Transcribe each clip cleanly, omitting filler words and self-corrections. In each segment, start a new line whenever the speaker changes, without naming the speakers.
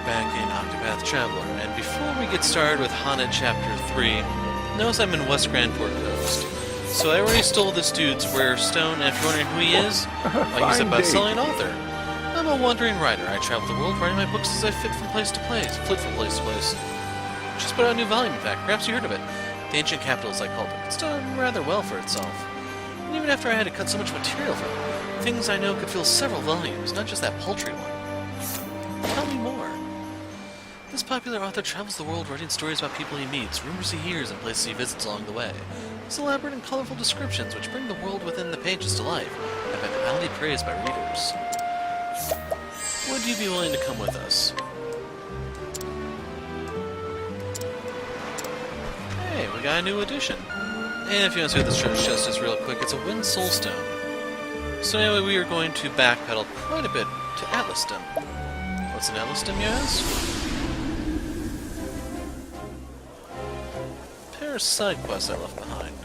back in Octopath Traveler, and before we get started with Haunted Chapter 3, notice I'm in West Grandport Coast. So I already stole this dude's rare stone, and if you're wondering who he is, well, he's a best-selling author. I'm a wandering writer. I travel the world writing my books as I flit from place to place. Just put out a new volume, in fact. Perhaps you heard of it. The Ancient Capital, as I called it. It's done rather well for itself. And even after I had to cut so much material from it, things I know could fill several volumes, not just that paltry one. Tell me more. This popular author travels the world writing stories about people he meets, rumors he hears, and places he visits along the way. His elaborate and colorful descriptions, which bring the world within the pages to life, have been highly praised by readers. Would you be willing to come with us? Hey, we got a new edition. And if you want to see what this treasure chest is real quick, it's a Wind Soulstone. So anyway, we are going to backpedal quite a bit to Atlaston. What's an Atlaston, you ask? Pair of side quests I left behind.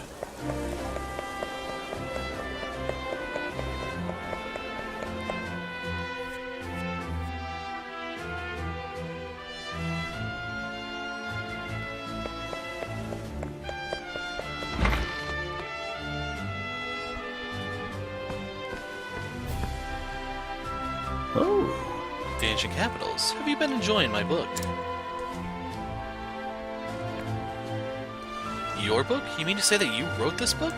Oh.
The Ancient Capitals. Have you been enjoying my book? Your book? You mean to say that you wrote this book?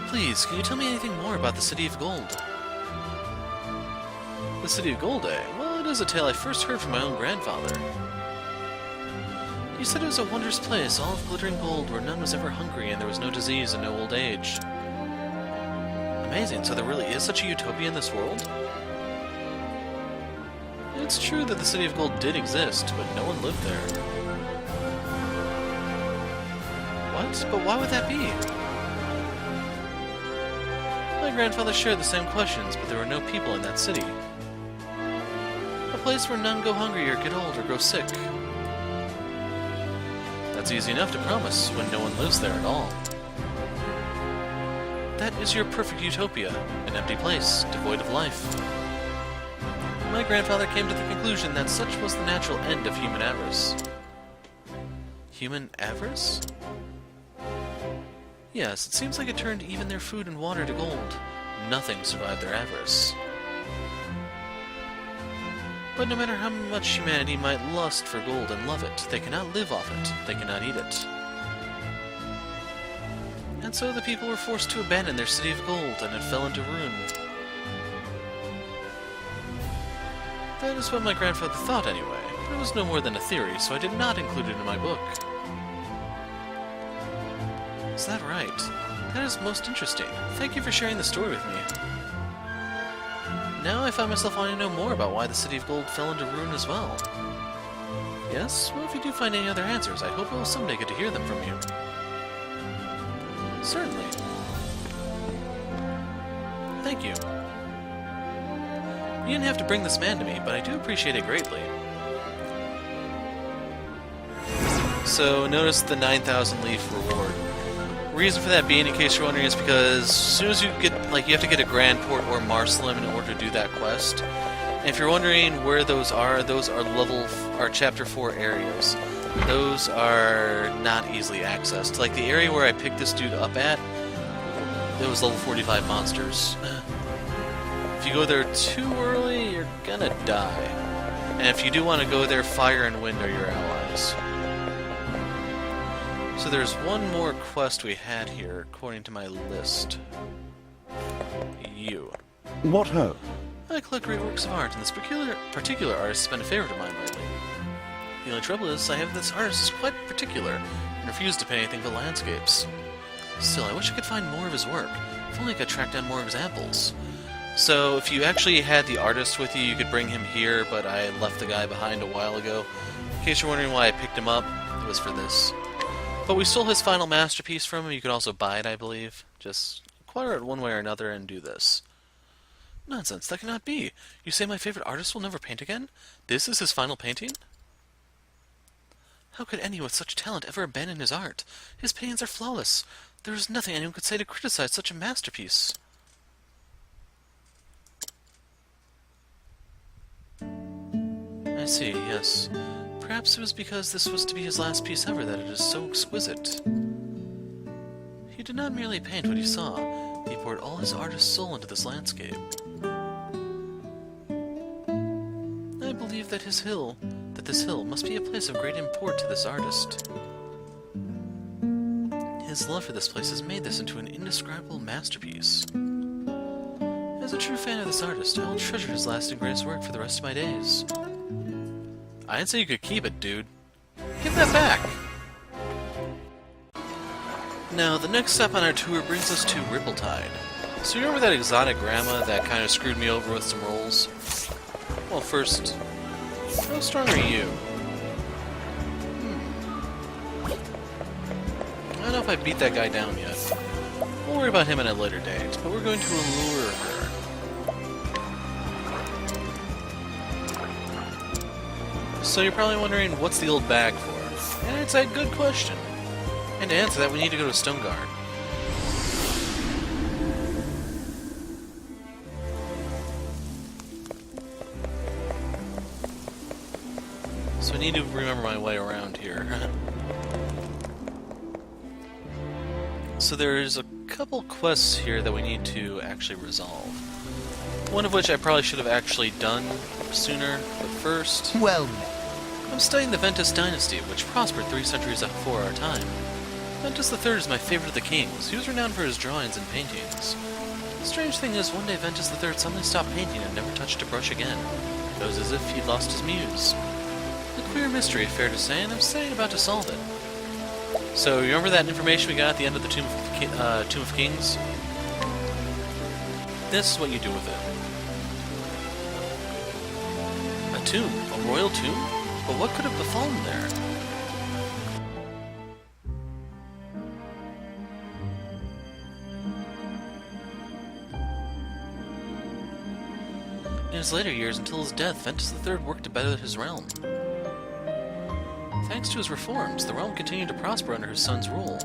Please, can you tell me anything more about the City of Gold? The City of Gold, eh? Well, it is a tale I first heard from my own grandfather. He said it was a wondrous place, all of glittering gold, where none was ever hungry and there was no disease and no old age. Amazing, so there really is such a utopia in this world? It's true that the City of Gold did exist, but no one lived there. What? But why would that be? My grandfather shared the same questions, but there were no people in that city. A place where none go hungry or get old or grow sick. That's easy enough to promise when no one lives there at all. That is your perfect utopia, an empty place, devoid of life. My grandfather came to the conclusion that such was the natural end of human avarice. Human avarice? Yes, it seems like it turned even their food and water to gold. Nothing survived their avarice. But no matter how much humanity might lust for gold and love it, they cannot live off it, they cannot eat it. And so the people were forced to abandon their city of gold, and it fell into ruin. That is what my grandfather thought anyway, but it was no more than a theory, so I did not include it in my book. Is that right? That is most interesting. Thank you for sharing the story with me. Now I find myself wanting to know more about why the City of Gold fell into ruin as well. Yes? Well, if you do find any other answers, I hope I will someday get to hear them from you. Certainly. Thank you. You didn't have to bring this man to me, but I do appreciate it greatly. So, notice the 9,000 leaf reward. Reason for that being, in case you're wondering, is because as soon as you get, you have to get a Grandport or Marcelim in order to do that quest. And if you're wondering where those are Chapter 4 areas. Those are not easily accessed. Like the area where I picked this dude up at, it was level 45 monsters. If you go there too early, you're gonna die. And if you do want to go there, fire and wind are your allies. So there's one more quest we had here, according to my list. You.
What ho?
I collect great works of art, and this particular artist has been a favorite of mine lately. The only trouble is, I have this artist is quite particular, and refused to pay anything for landscapes. Still, I wish I could find more of his work. If only I could track down more examples. So, if you actually had the artist with you, you could bring him here, but I left the guy behind a while ago. In case you're wondering why I picked him up, it was for this. But we stole his final masterpiece from him. You could also buy it, I believe. Just acquire it one way or another and do this. Nonsense, that cannot be. You say my favorite artist will never paint again? This is his final painting? How could anyone with such talent ever abandon his art? His paintings are flawless. There is nothing anyone could say to criticize such a masterpiece. see, yes. Perhaps it was because this was to be his last piece ever that it is so exquisite. He did not merely paint what he saw, he poured all his artist's soul into this landscape. I believe that this hill must be a place of great import to this artist. His love for this place has made this into an indescribable masterpiece. As a true fan of this artist, I will treasure his last and greatest work for the rest of my days. I didn't say you could keep it, dude. Give that back! Now, the next step on our tour brings us to Rippletide. So you remember that exotic grandma that kind of screwed me over with some rolls? Well, first, how strong are you? I don't know if I beat that guy down yet. We'll worry about him at a later date, but we're going to allure her. So you're probably wondering, what's the old bag for? And it's a good question. And to answer that, we need to go to Stoneguard. So I need to remember my way around here. So there's a couple quests here that we need to actually resolve. One of which I probably should have actually done sooner, but first...
Well,
I'm studying the Ventus dynasty, which prospered 3 centuries before our time. Ventus III is my favorite of the kings. He was renowned for his drawings and paintings. The strange thing is, one day Ventus III suddenly stopped painting and never touched a brush again. It was as if he'd lost his muse. A queer mystery, fair to say, and I'm saying about to solve it. So, you remember that information we got at the end of the Tomb of Kings? This is what you do with it. A tomb? A royal tomb? But what could have befallen there? In his later years, until his death, Ventus III worked to better his realm. Thanks to his reforms, the realm continued to prosper under his son's rule.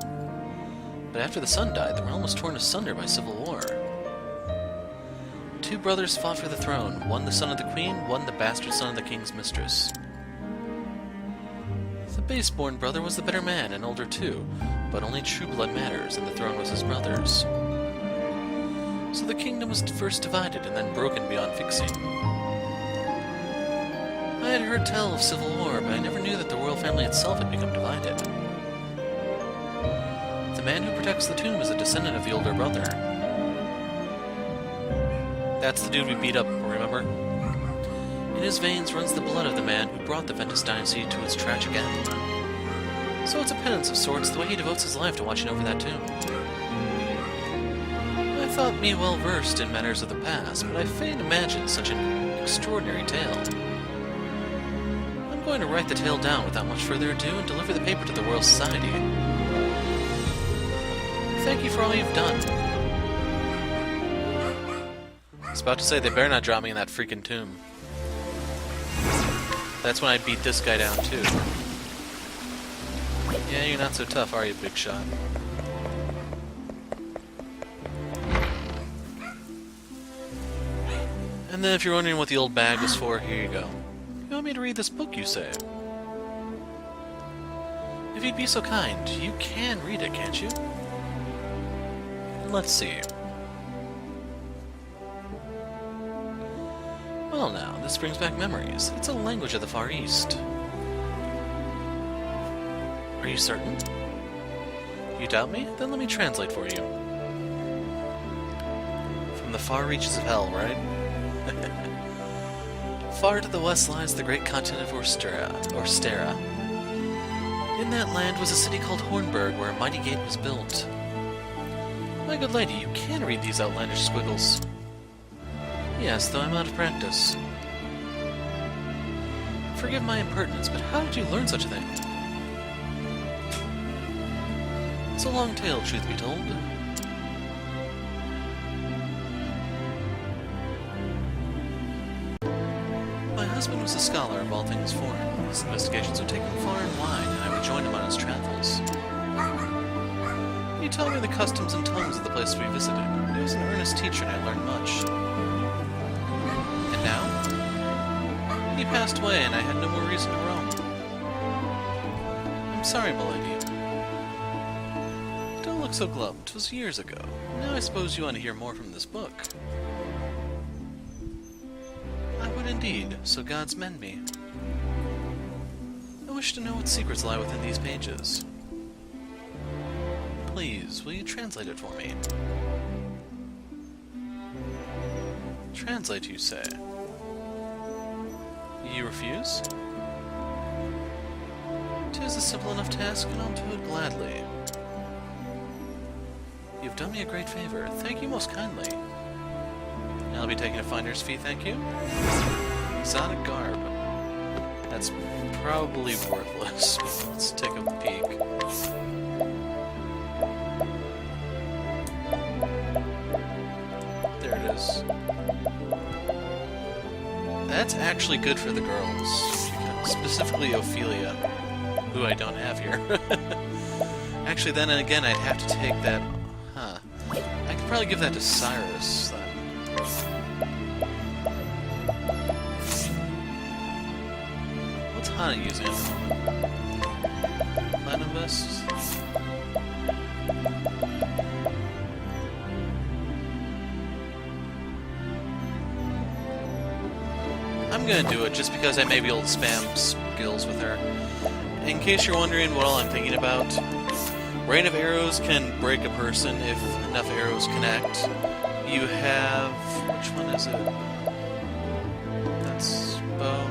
But after the son died, the realm was torn asunder by civil war. 2 brothers fought for the throne, one the son of the queen, one the bastard son of the king's mistress. The base-born brother was the better man and older too, but only true blood matters, and the throne was his brother's. So the kingdom was first divided and then broken beyond fixing. I had heard tell of civil war, but I never knew that the royal family itself had become divided. The man who protects the tomb is a descendant of the older brother. That's the dude we beat up, remember? In his veins runs the blood of the man who brought the Ventus dynasty to its tragic end. So it's a penance of sorts, the way he devotes his life to watching over that tomb. I thought me well versed in matters of the past, but I fain imagined such an extraordinary tale. I'm going to write the tale down without much further ado and deliver the paper to the Royal Society. Thank you for all you've done. I was about to say, they better not drop me in that freaking tomb. That's when I beat this guy down, too. Yeah, you're not so tough, are you, big shot? And then if you're wondering what the old bag was for, here you go. You want me to read this book, you say? If you'd be so kind, you can read it, can't you? Let's see. Well now, this brings back memories. It's a language of the Far East. Are you certain? You doubt me? Then let me translate for you. From the far reaches of hell, right? Far to the west lies the great continent of Orstera. In that land was a city called Hornburg, where a mighty gate was built. My good lady, you can read these outlandish squiggles. Yes, though I'm out of practice. Forgive my impertinence, but how did you learn such a thing? It's a long tale, truth be told. My husband was a scholar of all things foreign. His investigations would take him far and wide, and I would join him on his travels. He taught me the customs and tongues of the places we visited. He was an earnest teacher, and I learned much. And now? He He passed away, and I had no more reason to roam. I'm sorry, milady. Don't look so glum. 'Twas years ago. Now I suppose you want to hear more from this book. I would indeed, so gods mend me. I wish to know what secrets lie within these pages. Please, will you translate it for me? Translate, you say? You refuse? 'Tis a simple enough task, and I'll do it gladly. You've done me a great favor. Thank you most kindly. I'll be taking a finder's fee, thank you. Exotic garb. That's probably worthless. Let's take a peek. There it is. That's actually good for the girls. Specifically Ophelia, who I don't have here. Actually, then again, I'd have to take that... Huh. I could probably give that to Cyrus, then. What's Hana using? Platinum Vest? I'm gonna do it just because I may be able to spam skills with her. In case you're wondering what all I'm thinking about, Rain of Arrows can break a person if enough arrows connect. You have... which one is it? That's bow.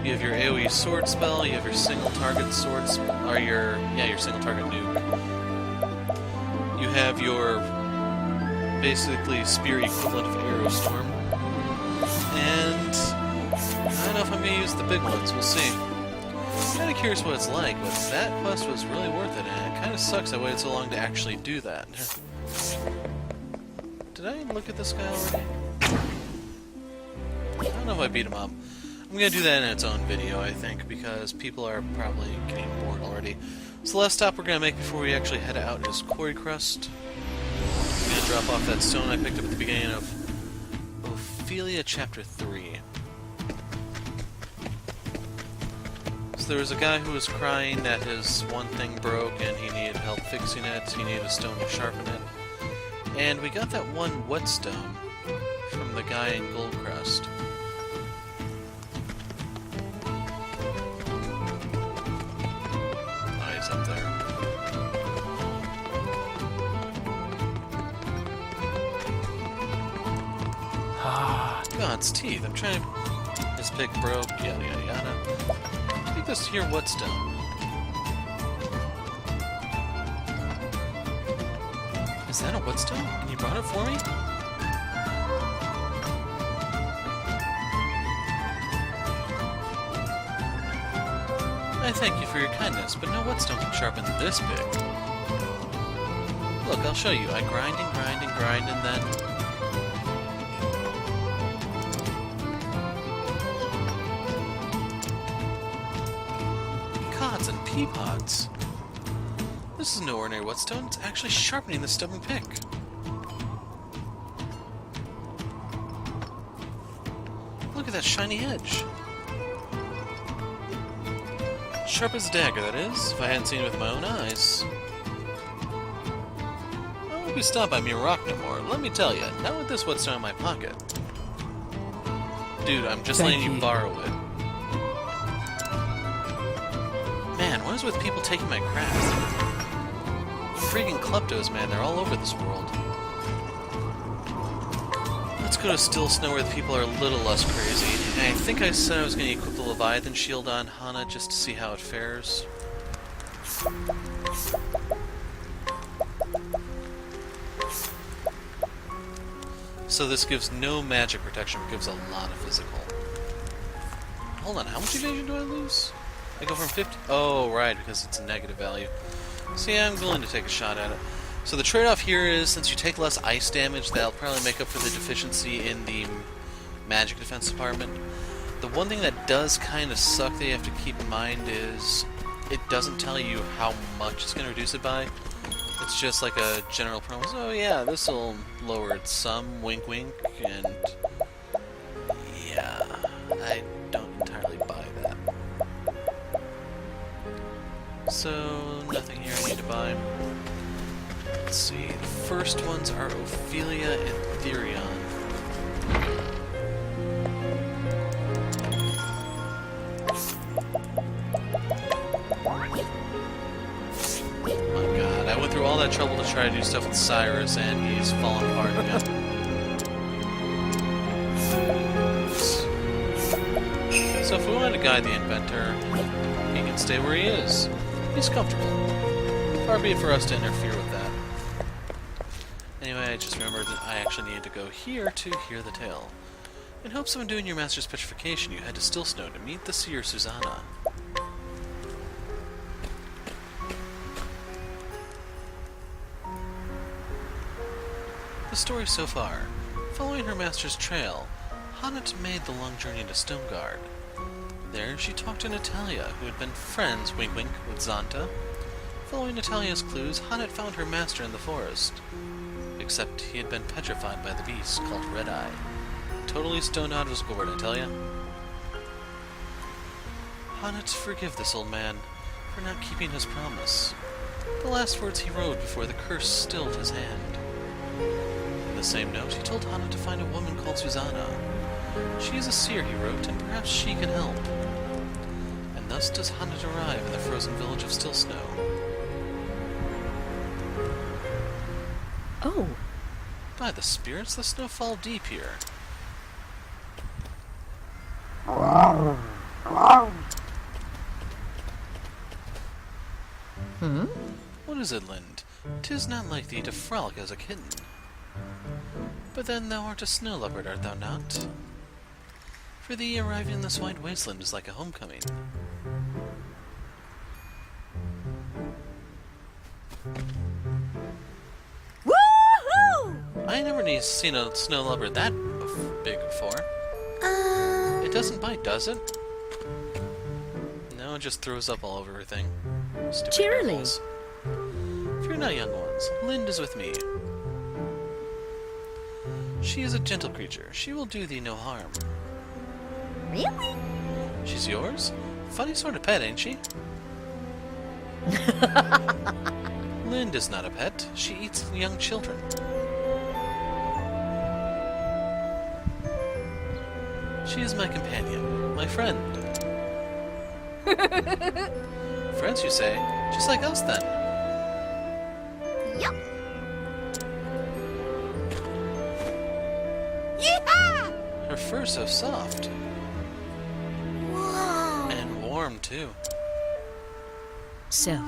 You have your AoE sword spell, you have your single target sword spell, or your single target nuke. You have your basically spear equivalent of Arrow Storm. And I don't know if I'm going to use the big ones, we'll see. I'm kind of curious what it's like, but that quest was really worth it, and it kind of sucks I waited so long to actually do that. Did I look at this guy already? I don't know if I beat him up. I'm going to do that in its own video, I think, because people are probably getting bored already. So the last stop we're going to make before we actually head out is Quarry Crust. I'm going to drop off that stone I picked up at the beginning of Ophelia Chapter 3. So there was a guy who was crying that his one thing broke and he needed help fixing it, he needed a stone to sharpen it. And we got that one whetstone from the guy in Goldcrest. Oh, he's up there. God's teeth. I'm trying to... His pick broke, yada yada yada. Take this here whetstone. Is that a whetstone? And you brought it for me? I thank you for your kindness, but no whetstone can sharpen this pick. Look, I'll show you. I grind and grind and grind and then... Cods and peapods. This is no ordinary whetstone, it's actually sharpening the stubborn pick. Look at that shiny edge. Sharp as a dagger, that is, if I hadn't seen it with my own eyes. I won't be stopped by mere rock no more, let me tell you, not with this whetstone in my pocket. Dude, I'm just letting you borrow it. Man, what is with people taking my crap? Freaking kleptos, man, they're all over this world. Let's go to Still Snow where the people are a little less crazy. And I think I said I was going to equip the Leviathan shield on Hana just to see how it fares. So this gives no magic protection, but gives a lot of physical. Hold on, how much evasion do I lose? I go from 50... Oh, right, because it's a negative value. So yeah, I'm willing to take a shot at it. So the trade-off here is, since you take less ice damage, that'll probably make up for the deficiency in the magic defense department. The one thing that does kind of suck that you have to keep in mind is it doesn't tell you how much it's going to reduce it by. It's just like a general promise. Oh yeah, this will lower it some, wink wink, and yeah, I Let's see. The first ones are Ophelia and Therion. Oh my god, I went through all that trouble to try to do stuff with Cyrus, and he's fallen apart again. So if we want to guide the inventor, he can stay where he is. He's comfortable. Far be it for us to interfere with that. Anyway, I just remembered that I actually needed to go here to hear the tale. In hopes of undoing your master's petrification, you head to Stillsnow to meet the seer Susanna. The story so far. Following her master's trail, Hannat made the long journey to Stoneguard. There, she talked to Natalia, who had been friends, wink wink, with Zanta. Following Natalia's clues, Hannat found her master in the forest. Except he had been petrified by the beast called Red Eye. Totally stoned out of his gourd, I tell ya. Hannat, forgive this old man for not keeping his promise. The last words he wrote before the curse stilled his hand. In the same note, he told Hannat to find a woman called Susanna. She is a seer, he wrote, and perhaps she can help. And thus does Hannat arrive in the frozen village of Stillsnow.
Oh.
By the spirits, the snow fall deep here. What is it, Lind? 'Tis not like thee to frolic as a kitten. But then thou art a snow leopard, art thou not? For thee, arriving in this wide wasteland is like a homecoming.
Woohoo!
I ain't never seen a snow leopard that big before. It doesn't bite, does it? No, it just throws up all over everything. Stupid
Cheerily.
animals. Fear not, young ones. Lind is with me. She is a gentle creature. She will do thee no harm.
Really?
She's yours? Funny sort of pet, ain't she? Lind is not a pet. She eats young children. She is my companion, my friend. Friends, you say? Just like us, then.
Yup. Yeehaw!
Her fur's so soft.
Whoa.
And warm, too.
So,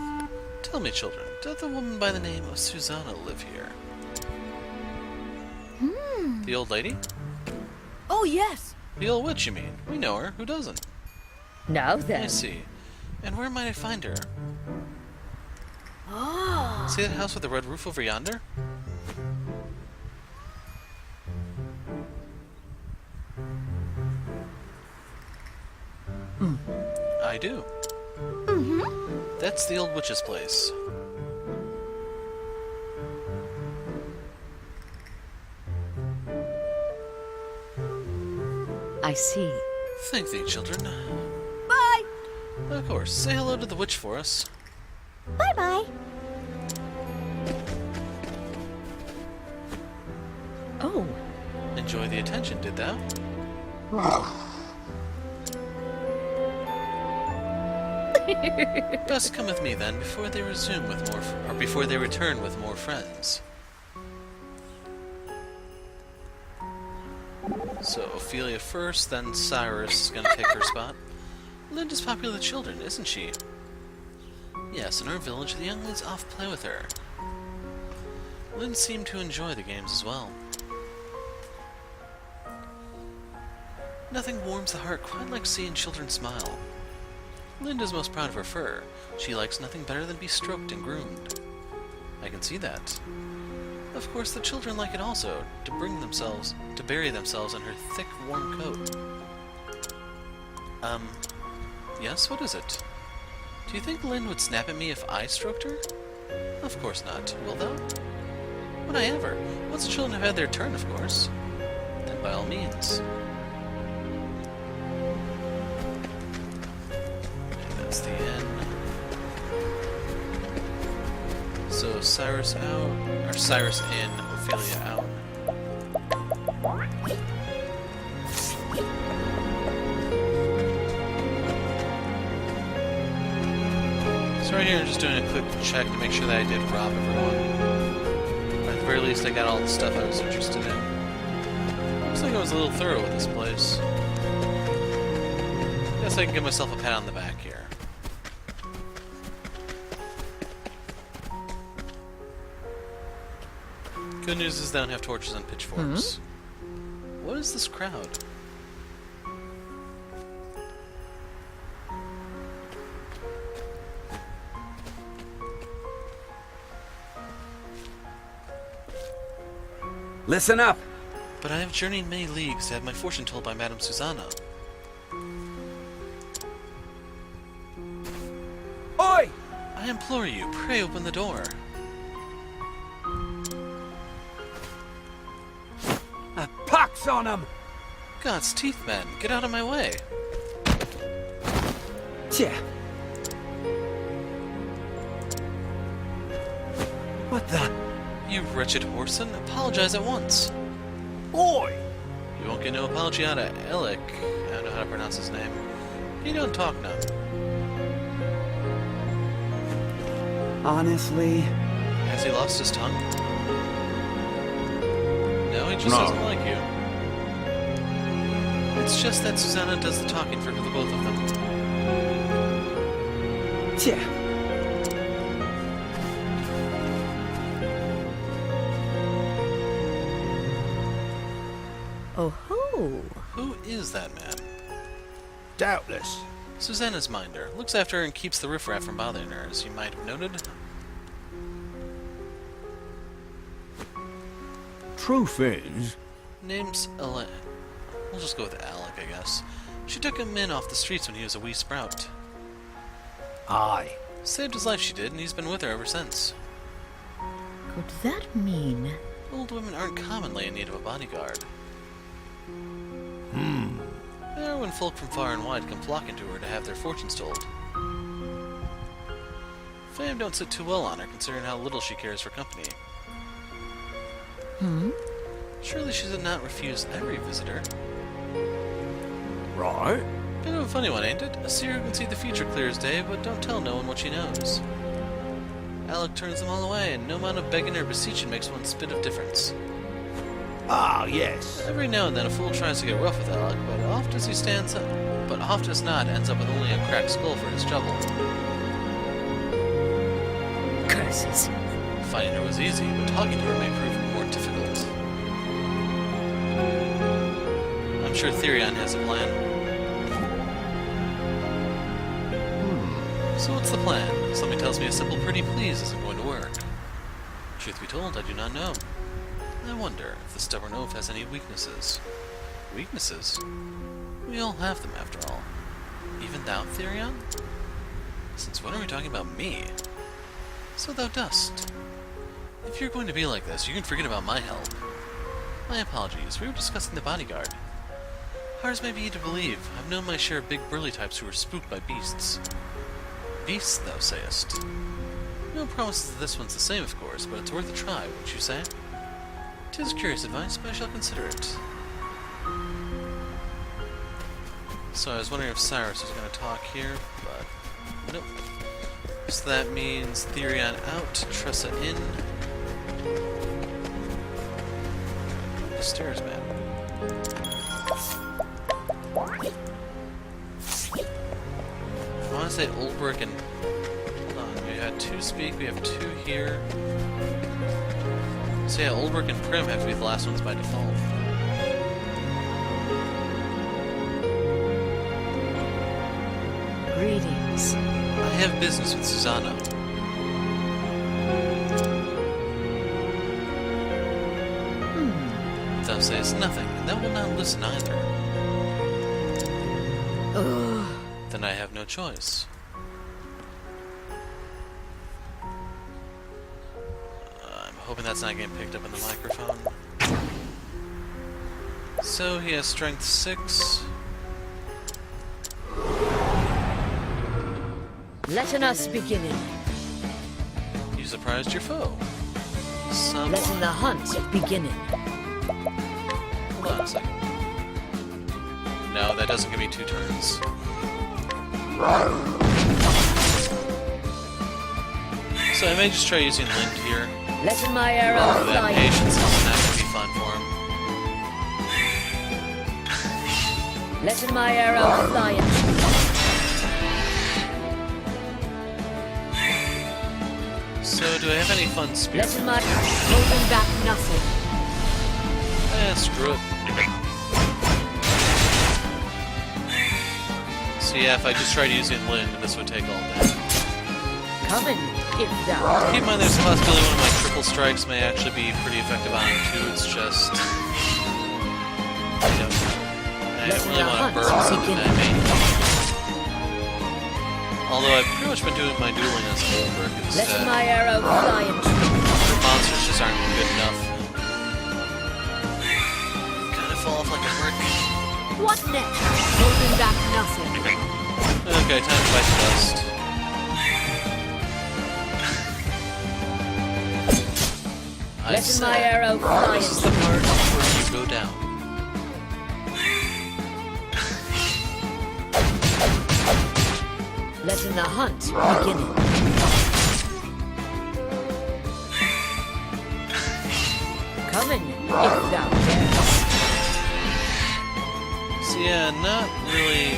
Tell me, children, doth a woman by the name of Susanna live here? The old lady?
oh yes.
The old witch, you mean? We know her. Who doesn't?
Now
I
then.
see. And where might I find her?
Oh.
See that house with the red roof over yonder? I do. That's the old witch's place.
I see.
Thank thee, children.
Bye.
Of course. Say hello to the witch for us.
Bye-bye. Oh.
Enjoy the attention, did thou? Best come with me then, before they resume with more, or before they return with more friends. So Ophelia first, then Cyrus is gonna take her spot. Lind is popular with children, isn't she? Yes, in our village, the younglings oft play with her. Lind seemed to enjoy the games as well. Nothing warms the heart quite like seeing children smile. Lind is most proud of her fur. She likes nothing better than be stroked and groomed. I can see that. Of course, the children like it also, to bury themselves in her thick, warm coat. Yes, what is it? Do you think Lind would snap at me if I stroked her? Of course not. Will thou? Would I ever? Once the children have had their turn, of course. Then by all means. That's the end. So Cyrus out. Or Cyrus in, Ophelia out. So right here I'm just doing a quick check to make sure that I did rob everyone. Or at the very least I got all the stuff I was interested in. Looks like I was a little thorough with this place. Guess I can give myself a pat on the back here. Good news is they don't have torches and pitchforks. What is this crowd?
Listen up!
But I have journeyed many leagues to have my fortune told by Madame Susanna.
Oi!
I implore you, pray open the door.
A pox on 'em!
God's teeth, man, get out of my way.
Tja. What the?
You wretched whoreson, apologize at once.
Oi!
You won't get no apology out of Alec. I don't know how to pronounce his name. He don't talk none.
Honestly?
Has he lost his tongue? No, he just
No.
doesn't like you. It's just that Susanna does the talking for the both of them.
Tja.
Oh ho!
Who is that man?
Doubtless.
Susanna's minder. Looks after her and keeps the riffraff from bothering her, as you might have noted.
Truth is,
Name's Elaine. We'll just go with Alec, I guess. She took him in off the streets when he was a wee sprout.
aye.
Saved his life, she did, and he's been with her ever since.
Could that mean?
Old women aren't commonly in need of a bodyguard. They are when folk from far and wide come flocking to her to have their fortunes told. Fame don't sit too well on her, considering how little she cares for company. Surely she did not refuse every visitor.
Right?
Bit of a funny one, ain't it? A seer who can see the future clear as day, but don't tell no one what she knows. Alec turns them all away, and no amount of begging or beseeching makes one spit of difference.
Ah, yes.
Every now and then a fool tries to get rough with Alec, but oft as not ends up with only a cracked skull for his trouble.
Curses.
Fighting her was easy, but talking to her may prove more difficult. I'm sure Therion has a plan. So what's the plan? Somebody tells me a simple pretty please isn't going to work. Truth be told, I do not know. I wonder if the stubborn oaf has any weaknesses. Weaknesses? We all have them, after all. Even thou, Therion? Since when are we talking about me? So thou dost. If you're going to be like this, you can forget about my help. My apologies, we were discussing the bodyguard. Hard as may be to believe, I've known my share of big burly types who were spooked by beasts. Beasts, thou sayest? No promises that this one's the same, of course, but it's worth a try, wouldn't you say? 'Tis curious advice, but I shall consider it. So I was wondering if Cyrus was going to talk here, but nope. So that means Therion out, Tressa in. The stairs, man. I want to say Oldbrook and... Hold on, we had 2 speak, we have 2 here. So yeah, Oldbrook and Prim have to be the last ones by default.
Greetings.
I have business with Susanna. Thou sayest nothing, and thou wilt not listen either.
Ugh.
Then I have no choice. I'm hoping that's not getting picked up in the microphone. So he has strength 6.
Let us begin.
You You surprised your foe.
Letting the hunt beginning.
Hold on a second. No, that doesn't give me 2 turns. So I may just try using Lind here.
Letting my arrow
That
fly.
patience is not going to be fun for him.
Letting my arrow fly.
So, do I have any fun spears?
Letting my holding back nothing.
Screw it. So yeah, if I just tried using Lind, this would take all day.
Coming, if thou.
Keep in mind there's a possibility one of my triple strikes may actually be pretty effective on him too, it's just... I don't really want to burn something at me. Although I've pretty much been doing my dueling as Goldberg instead.
Letting my arrow fly.
The monsters just aren't good enough. Kind of fall off like a brick.
What next? Holding back nothing.
Okay, time to fight the dust. I
Letting my
said,
arrow fly.
this is the part where you go down.
Letting the hunt beginning. Coming, if thou darest.
So yeah, not really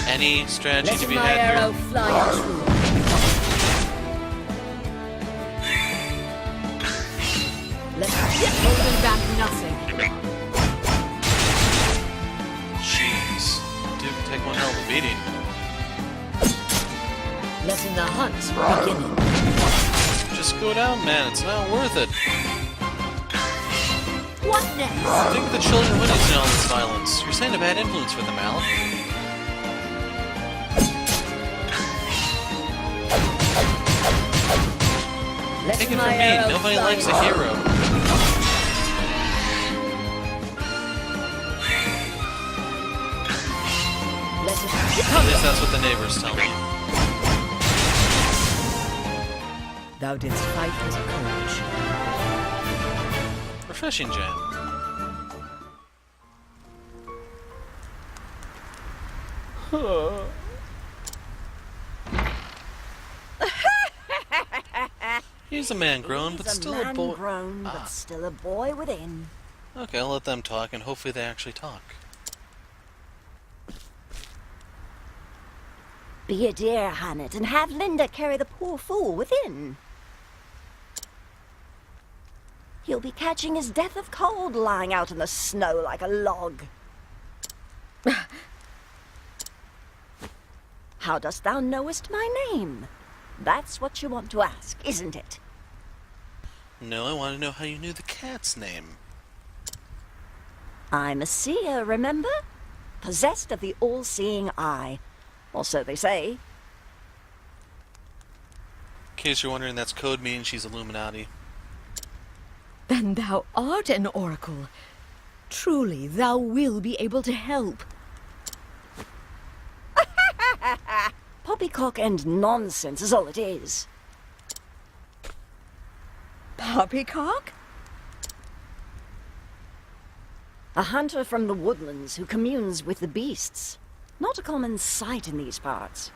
any strategy to
Letting
be
my
had
arrow
here.
fly true. Holding back nothing.
Jeez. Dude can take one hell of a beating.
Letting the hunt beginning.
Just go down, man. It's not worth it.
What next?
I think the children witnessing all this violence. You're saying a bad influence for them, Al. Take it from me. Nobody likes a hero. At least that's what the neighbors tell me.
Thou didst fight with courage.
Refreshing jam. He's a man grown, but still a boy.
Grown, but still a boy within.
Okay, I'll let them talk, and hopefully they actually talk.
Be a dear, Hannet, and have Linda carry the poor fool within. He'll be catching his death of cold lying out in the snow like a log. How dost thou knowest my name? That's what you want to ask, isn't it?
No, I want to know how you knew the cat's name.
I'm a seer, remember? Possessed of the all-seeing eye. Or so they say.
In case you're wondering, that's code meaning she's Illuminati.
Then thou art an oracle. Truly, thou will be able to help.
Poppycock and nonsense is all it is.
Poppycock?
A hunter from the woodlands who communes with the beasts. Not a common sight in these parts.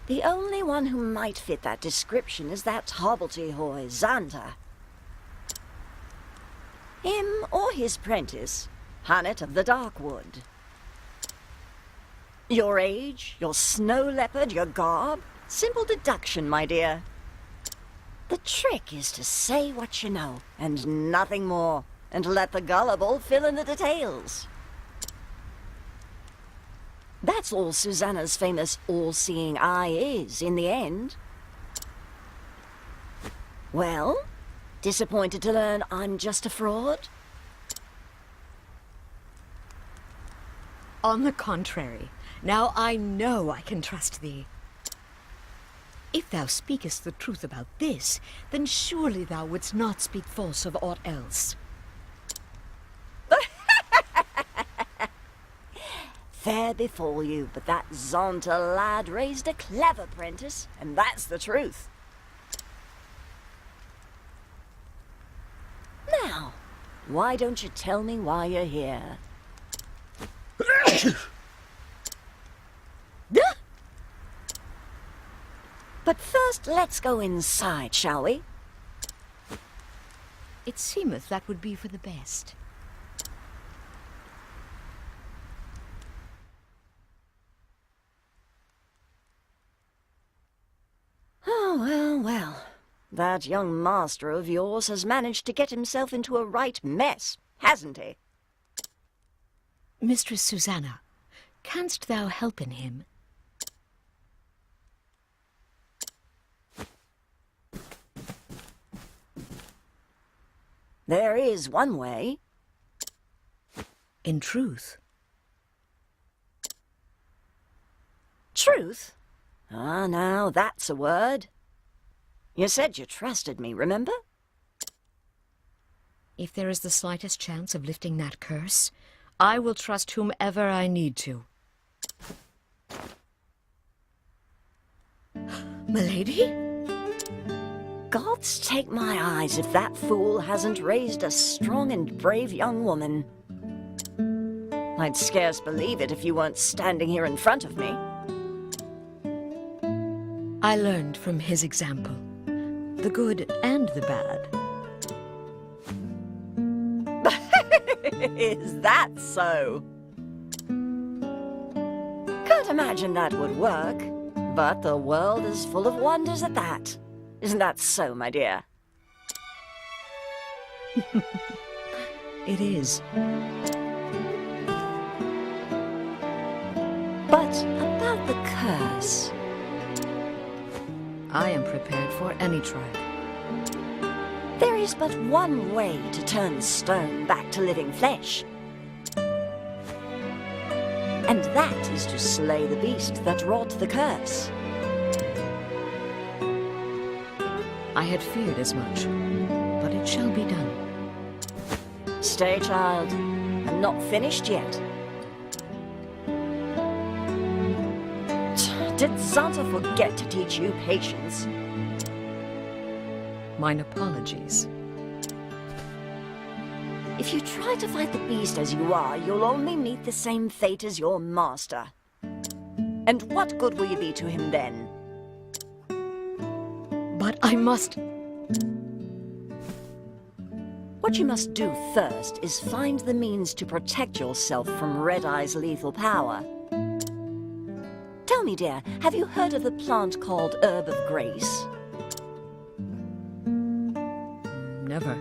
The only one who might fit that description is that hobbledehoy, Xander. Him or his prentice, Hannet of the Darkwood. Your age, your snow leopard, your garb, simple deduction, my dear. The trick is to say what you know, and nothing more, and let the gullible fill in the details. That's all Susanna's famous all-seeing eye is, in the end. Well, disappointed to learn I'm just a fraud?
On the contrary, now I know I can trust thee. If thou speakest the truth about this, then surely thou wouldst not speak false of aught else.
fair befall you, but that Zonta lad raised a clever prentice, and that's the truth. Now, why don't you tell me why you're here? But first, let's go inside, shall we?
It seemeth that would be for the best.
Oh, well, well. That young master of yours has managed to get himself into a right mess, hasn't he?
Mistress Susanna, canst thou help in him?
There is one way.
In truth.
Truth? Ah, now that's a word. You said you trusted me, remember?
If there is the slightest chance of lifting that curse, I will trust whomever I need to. Milady?
Gods take my eyes if that fool hasn't raised a strong and brave young woman. I'd scarce believe it if you weren't standing here in front of me.
I learned from his example, the good and the bad.
Is that so? Can't imagine that would work, but the world is full of wonders at that. Isn't that so, my dear?
It is.
But about the curse.
I am prepared for any trial.
There is but one way to turn stone back to living flesh. And that is to slay the beast that wrought the curse.
I had feared as much, but it shall be done.
Stay, child. I'm not finished yet. Did Zonta forget to teach you patience?
Mine apologies.
If you try to fight the beast as you are, you'll only meet the same fate as your master. And what good will you be to him then?
But I must...
What you must do first is find the means to protect yourself from Red Eye's lethal power. Tell me, dear, have you heard of the plant called Herb of Grace?
Never.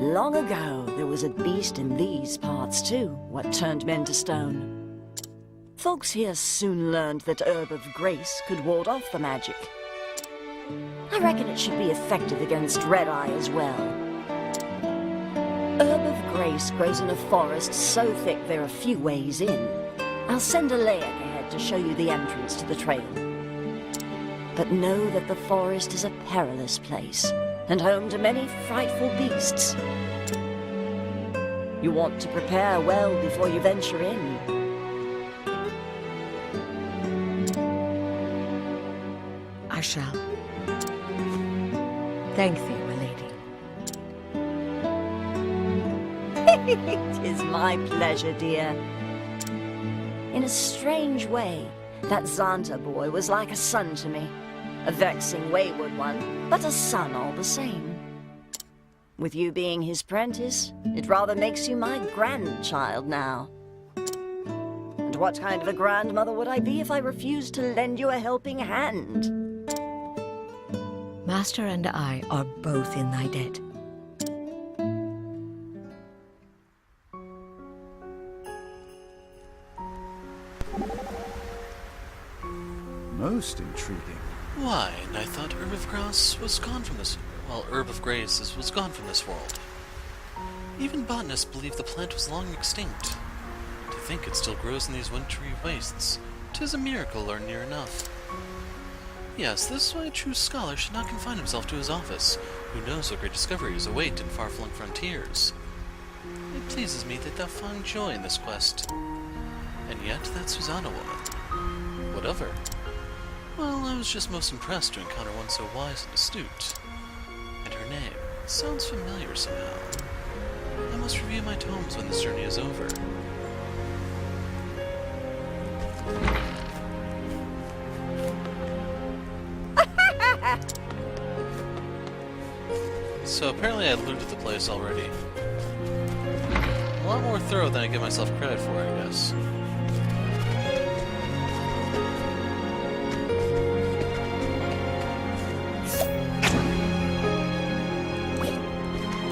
Long ago, there was a beast in these parts too, what turned men to stone. Folks here soon learned that Herb of Grace could ward off the magic. I reckon it should be effective against Red Eye as well. Herb of Grace grows in a forest so thick there are few ways in. I'll send a layak ahead to show you the entrance to the trail. But know that the forest is a perilous place, and home to many frightful beasts. You want to prepare well before you venture in.
I shall. Thank thee, my lady.
It is my pleasure, dear. In a strange way, that Zonta boy was like a son to me. A vexing, wayward one, but a son all the same. With you being his prentice, it rather makes you my grandchild now. And what kind of a grandmother would I be if I refused to lend you a helping hand?
Master and I are both in thy debt.
Most intriguing.
Why, and I thought Herb of Grace was gone from this... Well, Herb of Grace was gone from this world. Even botanists believe the plant was long extinct. To think it still grows in these wintry wastes, 'tis a miracle or near enough. Yes, this is why a true scholar should not confine himself to his office, who knows what great discoveries await in far-flung frontiers. It pleases me that thou find joy in this quest. And yet, that Susanna woman. What of her? Well, I was just most impressed to encounter one so wise and astute. And her name sounds familiar somehow. I must review my tomes when this journey is over. So apparently I looted the place already. A lot more thorough than I give myself credit for, I guess.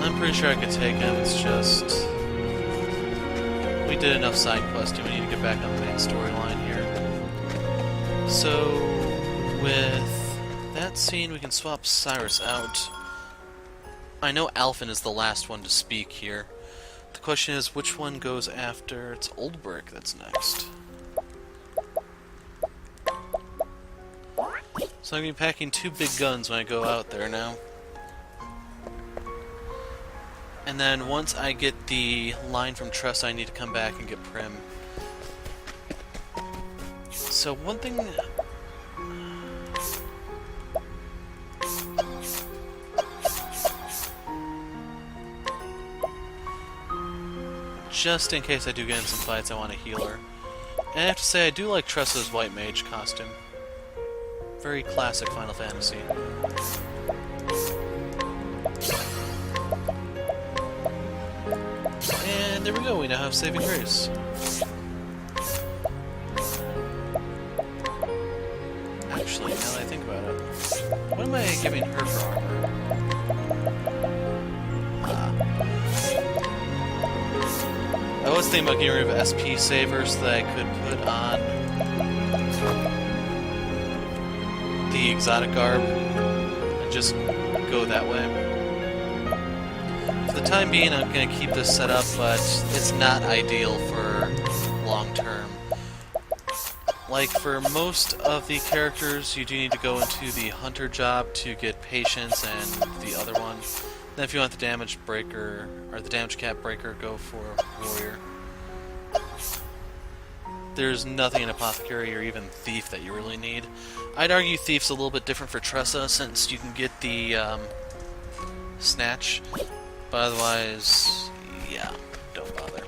I'm pretty sure I could take him, it's just... we did enough side questing, we need to get back on the main storyline here. So, with that scene, we can swap Cyrus out. I know Alphen is the last one to speak here. The question is, which one goes after? It's Oldbrick that's next. So I'm going to be packing 2 big guns when I go out there now. And then once I get the line from Tressa, I need to come back and get Prim. So one thing... just in case I do get in some fights, I want a healer. And I have to say, I do like Tressa's White Mage costume. Very classic Final Fantasy. And there we go, we now have Saving Grace. Actually, now that I think about it, what am I giving her for armor? I was thinking about getting rid of SP Saver so that I could put on the exotic garb and just go that way. For the time being, I'm going to keep this set up, but it's not ideal for long term. Like, for most of the characters, you do need to go into the hunter job to get patience and the other one. Then if you want the damage breaker, or the damage cap breaker, go for warrior. There's nothing in apothecary or even thief that you really need. I'd argue thief's a little bit different for Tressa, since you can get the snatch, but otherwise, yeah, don't bother.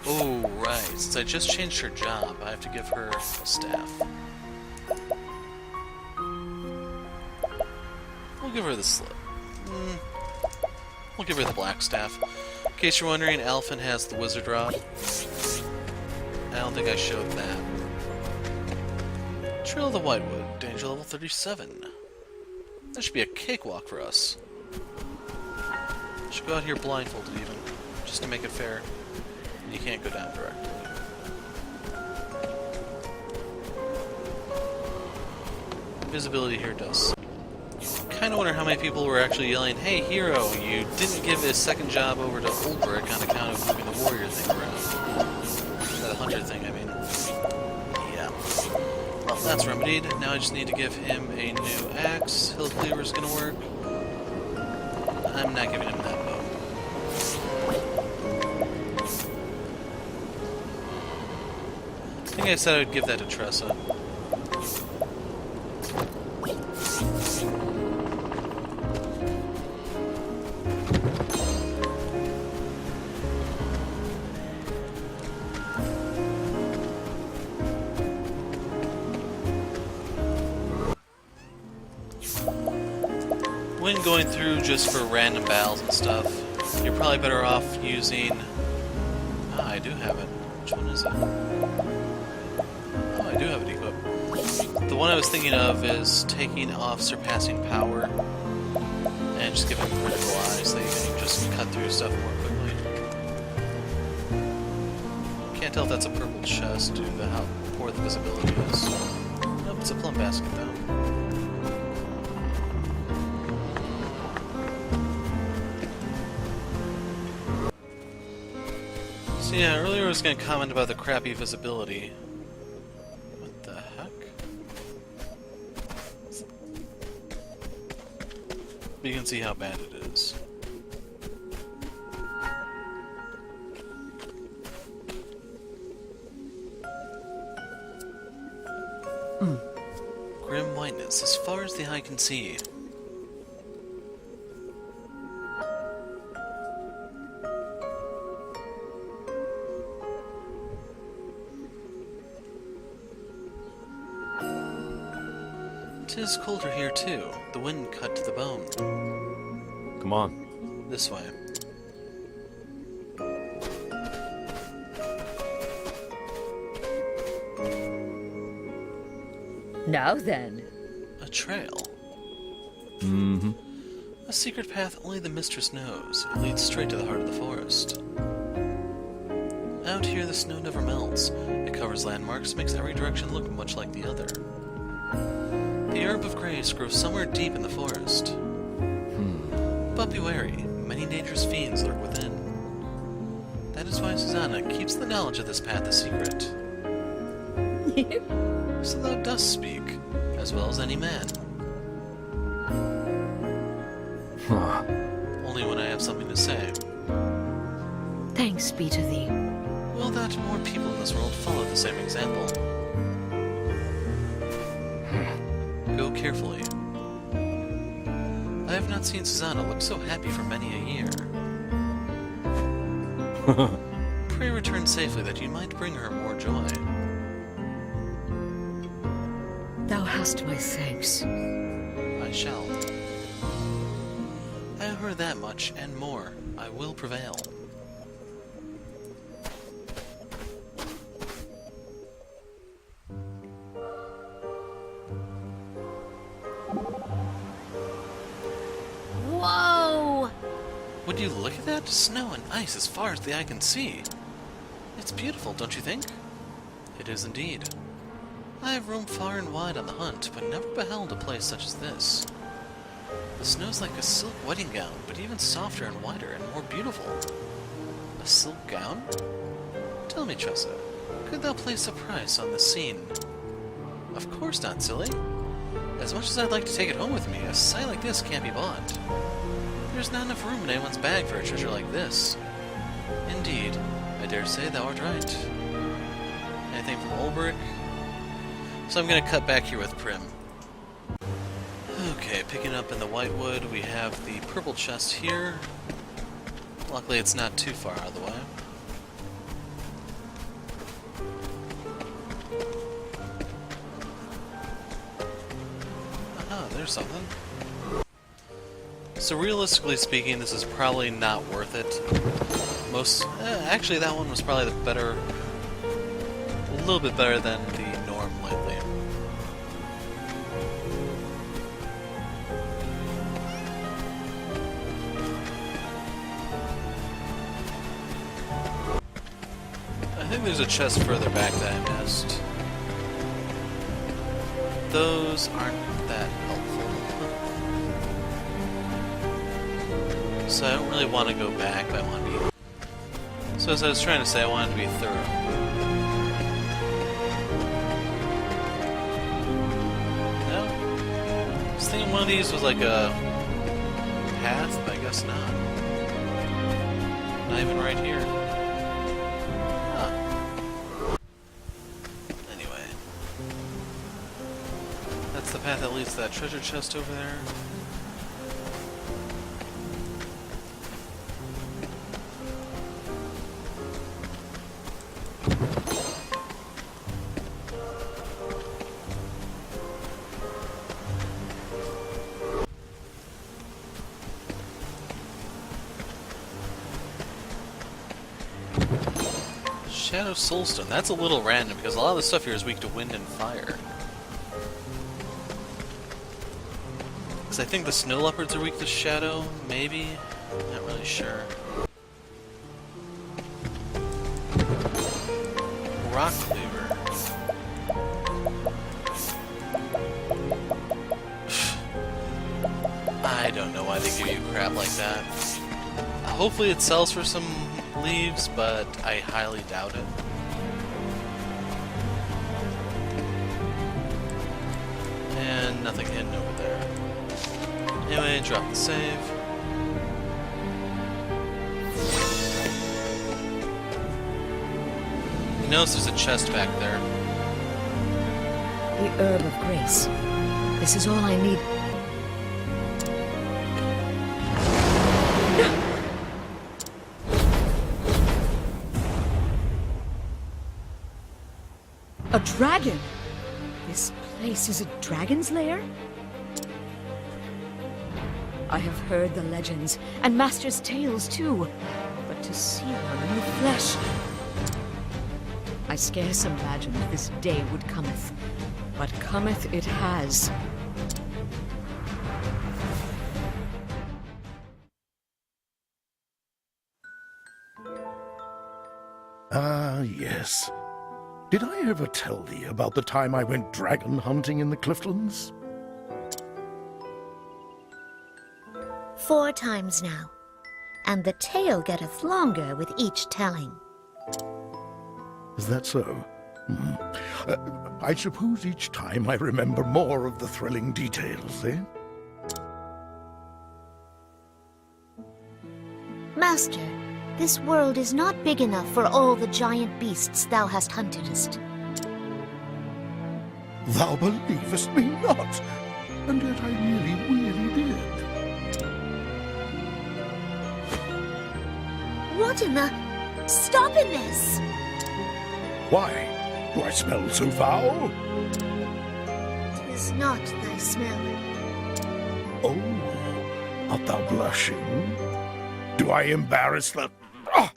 Oh, right, since I just changed her job, I have to give her a staff. We'll give her the slip. We'll give her the black staff. In case you're wondering, Alphen has the wizard rod. I don't think I showed that. Trail of the Whitewood, danger level 37. That should be a cakewalk for us. Should go out here blindfolded even, just to make it fair. And you can't go down directly. Invisibility here does. Kind of wonder how many people were actually yelling, "Hey, hero, you didn't give a second job over to Oldbrick on account of moving the warrior thing around." That hunter thing, I mean. Yeah. Well, that's remedied. Now I just need to give him a new axe. Hill Cleaver's gonna work. I'm not giving him that bow. I think I said I would give that to Tressa. When going through just for random battles and stuff, you're probably better off using... Ah, I do have it. Which one is it? Oh, I do have it equipped. The one I was thinking of is taking off Surpassing Power and just giving Critical Eye so that you can just cut through stuff more quickly. Can't tell if that's a purple chest due to how poor the visibility is. Nope, it's a plum basket though. So yeah, earlier I was going to comment about the crappy visibility. What the heck? But you can see how bad it is. is, as far as the eye can see. Tis colder here too. The wind cut to the bone.
Come on.
This way.
Now then.
A trail.
Mm-hmm.
A secret path only the mistress knows. It leads straight to the heart of the forest. Out here the snow never melts. It covers landmarks, makes every direction look much like the other. The herb of grace grows somewhere deep in the forest. But be wary, many dangerous fiends lurk within. That is why Susanna keeps the knowledge of this path a secret. So thou dost speak, as well as any man. Only when I have something to say.
Thanks be to thee.
Will that more people in this world follow the same example? Go carefully. I have not seen Susanna look so happy for many a year. Pray return safely that you might bring her more joy.
Thou hast my thanks.
I shall. I owe her that much, and more. I will prevail.
Whoa!
Would you look at that? Snow and ice as far as the eye can see. It's beautiful, don't you think? It is indeed. I have roamed far and wide on the hunt, but never beheld a place such as this. The snow's like a silk wedding gown, but even softer and whiter and more beautiful. A silk gown? Tell me, Tressa, could thou place a price on the scene? Of course not, silly. As much as I'd like to take it home with me, a sight like this can't be bought. There's not enough room in anyone's bag for a treasure like this. Indeed, I dare say thou art right. Anything from Ulbrich? So I'm going to cut back here with Prim. Okay, picking up in the Whitewood, we have the purple chest here. Luckily it's not too far out of the way. Aha, there's something. So realistically speaking, this is probably not worth it. Actually that one was probably the better, a little bit better than the norm lately. I think there's a chest further back that I missed. Those aren't that helpful. So I don't really want to go back, but I want to be... So as I was trying to say, I wanted to be thorough. No? I was thinking one of these was like a path, but I guess not. Not even right here. Huh. Anyway. That's the path that leads to that treasure chest over there. Shadow Soulstone. That's a little random because a lot of the stuff here is weak to wind and fire. Because I think the snow leopards are weak to shadow, maybe? Not really sure. Rock Cleaver. I don't know why they give you crap like that. Hopefully it sells for some leaves, but I highly doubt it. And nothing hidden over there. Anyway, drop the save. You notice there's a chest back there.
The herb of grace. This is all I need. A dragon? This place is a dragon's lair? I have heard the legends, and Master's tales too, but to see one in the flesh... I scarce imagined this day would cometh, but cometh it has.
Ah, yes. Did I ever tell thee about the time I went dragon hunting in the Cliftlands?
4 times now, and the tale getteth longer with each telling.
Is that so? I suppose each time I remember more of the thrilling details, eh?
Master, this world is not big enough for all the giant beasts thou hast huntedest.
Thou believest me not, and yet I really did.
What in the... Stop in this!
Why? Do I smell so foul?
'Tis not thy smell.
Oh, art thou blushing? Do I embarrass the... Ah!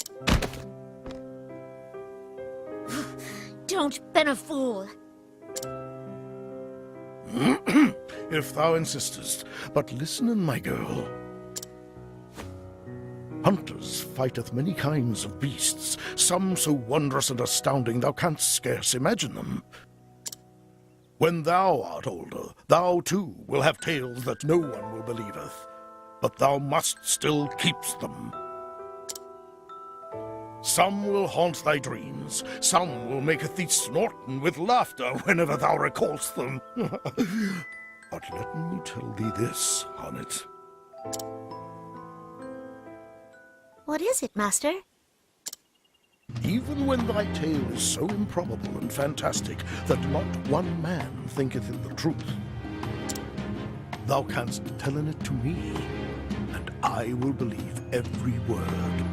Don't ben a fool.
If thou insistest, but listen, my girl. Hunters fighteth many kinds of beasts, some so wondrous and astounding thou canst scarce imagine them. When thou art older, thou too will have tales that no one will believeth, but thou must still keep them. Some will haunt thy dreams, some will maketh thee snorten with laughter whenever thou recallst them. But let me tell thee this, Honnet.
What is it, Master?
Even when thy tale is so improbable and fantastic that not one man thinketh it the truth, thou canst tell it to me, and I will believe every word.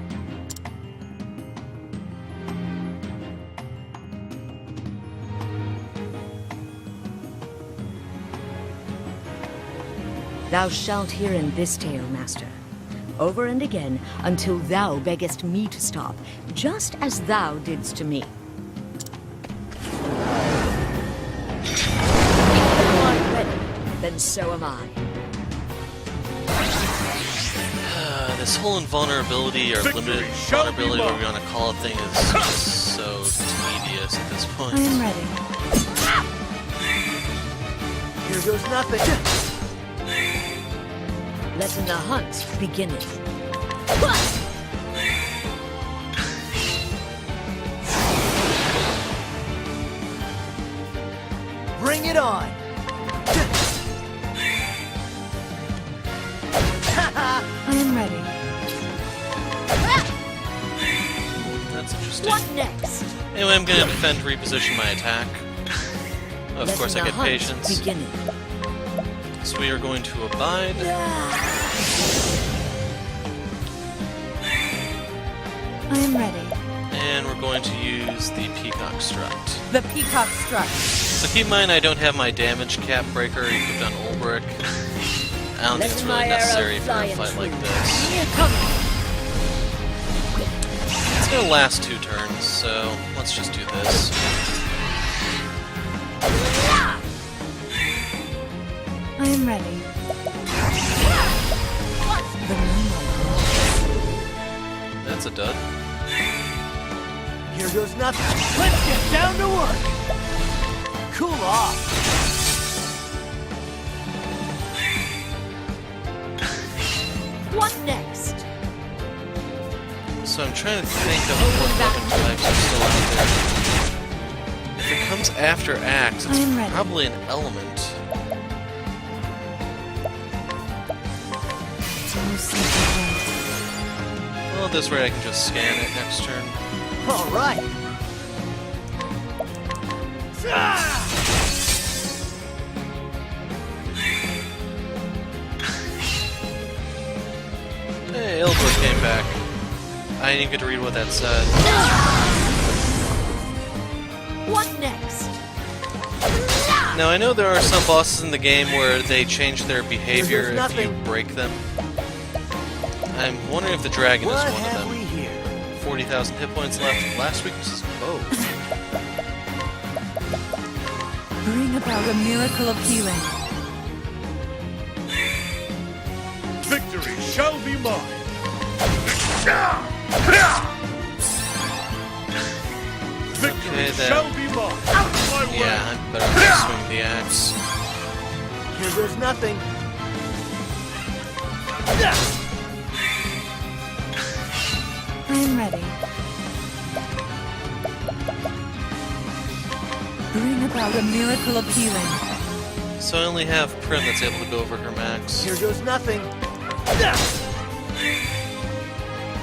Thou shalt hear in this tale, Master, over and again, until thou beggest me to stop, just as thou didst to me. If thou art ready, then so am I.
This whole invulnerability or limited vulnerability, whatever you want to call it, thing is just so tedious at this point.
I am ready.
Here goes nothing.
Letting the hunt begin it.
Bring it on.
I am ready.
That's interesting.
What next?
Anyway, I'm going to defend, reposition my attack. Of course, I
Letting
get
the hunt
patience.
begin it.
So we are going to abide.
I am ready.
And we're going to use the Peacock Strut.
The Peacock Strut.
So keep in mind I don't have my damage cap breaker equipped on Ulbrich. I don't think it's really necessary for a fight like this. It's going to last 2 turns, so let's just do this.
I am ready.
That's a dud.
Here goes nothing. Let's get down to work. Cool off.
What next?
So I'm trying to think of what weapon types are still out there. If it comes after Axe,
I am
it's
ready.
probably an element. Well, at this rate I can just scan it next turn.
All right.
Hey, Ildor came back. I didn't get to read what that said.
What next?
Now, I know there are some bosses in the game where they change their behavior if you break them. I'm wondering if the dragon is one of them. 40,000 hit points left. Last week was both.
Bring about a miracle of healing.
Victory shall be mine. Victory
Okay, then.
shall be mine. Out of my way.
Yeah, I better not swing the axe.
Here goes nothing.
I am ready. Bring about a miracle of healing.
So I only have Prim that's able to go over her max.
Here goes nothing.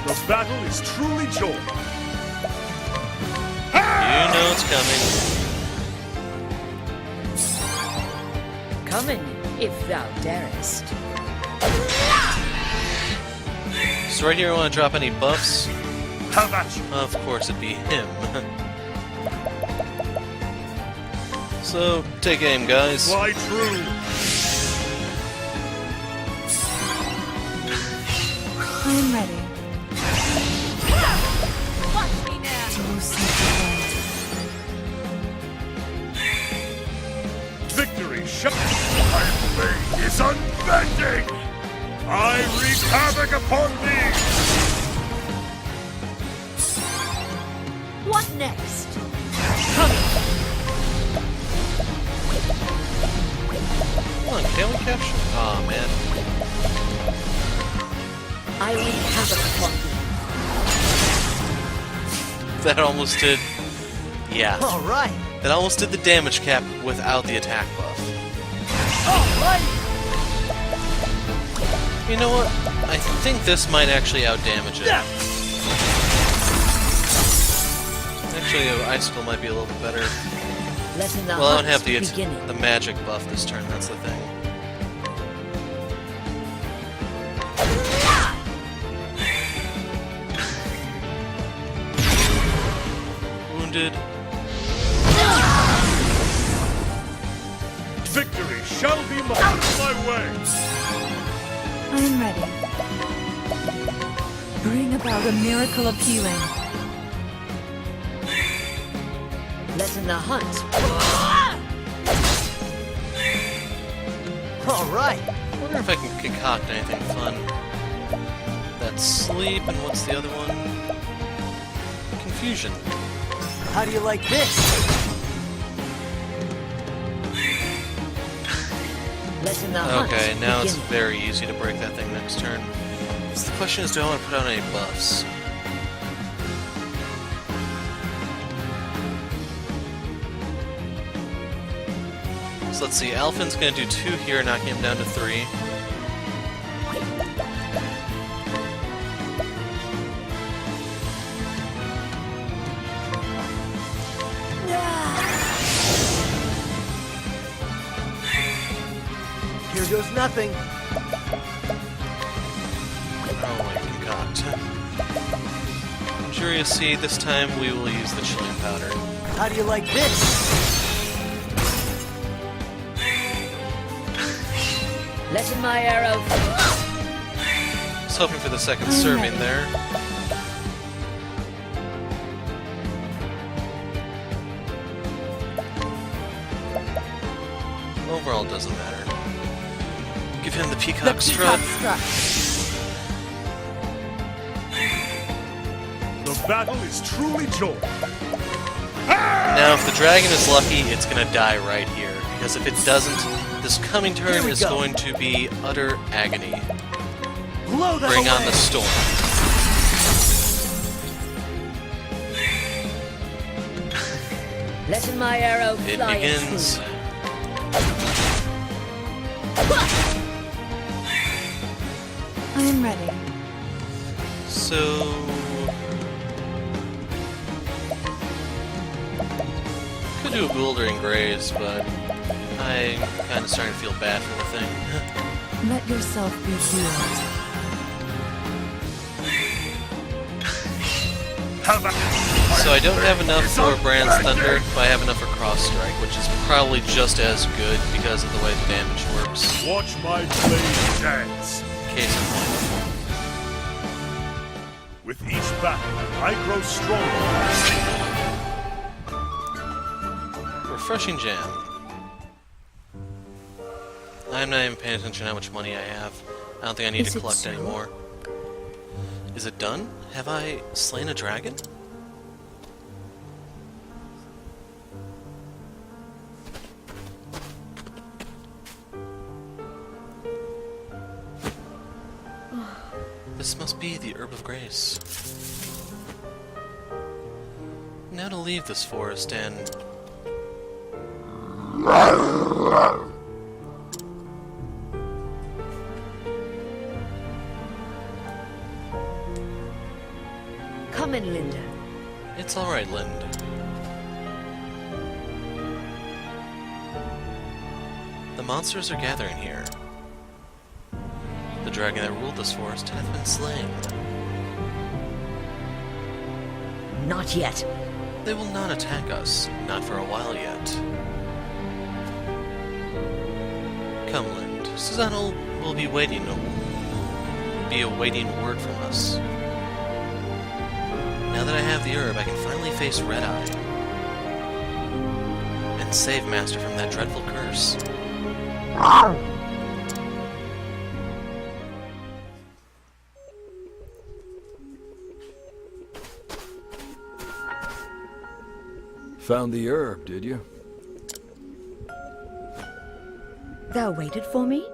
The battle is truly joy.
You know it's coming.
Coming, if thou darest.
So right here, I want to drop any buffs.
How about you?
Of course, it'd be him. So, take aim, guys.
Fly true.
I am ready. Watch me now. To seek
Victory shall. My blade is unbending. I wreak havoc upon thee.
What next?
Come on, can we capture? Aw, man.
I wreak havoc upon thee.
That almost did... Yeah.
All right.
That almost did the damage cap without the attack buff.
All right.
You know what? I think this might actually outdamage it. Actually, Icicle might be a little bit better.
Letting the
Well, I don't
hunt
have
begin.
the magic buff this turn, that's the thing. Wounded.
Victory shall be mine. Out of my way.
I am ready. Bring about a miracle of healing. Letting the hunt.
All right.
I wonder if I can concoct anything fun. That's sleep, and what's the other one? Confusion.
How do you like this?
Letting the hunt.
Okay, now it's
begin.
very easy to break that thing next turn. So the question is, do I want to put out any buffs? So let's see, Alphin's going to do 2 here, knocking him down to 3.
Here goes nothing.
Oh, wait, concoct. Injurious Seed, this time we will use the Chilling Powder.
How do you like this?
Letting my arrow.
I was hoping for the second serving there. Overall, it doesn't matter. Give him the Peacock Strut.
The battle is truly joy.
Now, if the dragon is lucky, it's going to die right here. Because if it doesn't, this coming turn is going to be utter agony.
Blow them
Bring on
away.
the storm.
Letting my arrow
It
fly.
begins.
I am ready.
So... could do a Bewildering Graze, but I'm kind of starting to feel bad for the thing.
Let yourself be healed.
So I don't have enough for Brand's Thunder, but I have enough for Cross Strike, which is probably just as good because of the way the damage works.
Watch my blade dance.
Case in point.
With each battle, I grow stronger.
Refreshing Jam. I'm not even paying attention to how much money I have. I don't think I need to collect any more. Is it done? Have I slain a dragon? This must be the Herb of Grace. Now to leave this forest and...
Come in, Linda.
It's alright, Lind. The monsters are gathering here. The dragon that ruled this forest hath been slain.
Not yet.
They will not attack us, not for a while yet. Come, Lind. Susanna will be awaiting word from us. Now that I have the herb, I can finally face Red Eye and save Master from that dreadful curse.
Found the herb, did you?
Thou waited for me?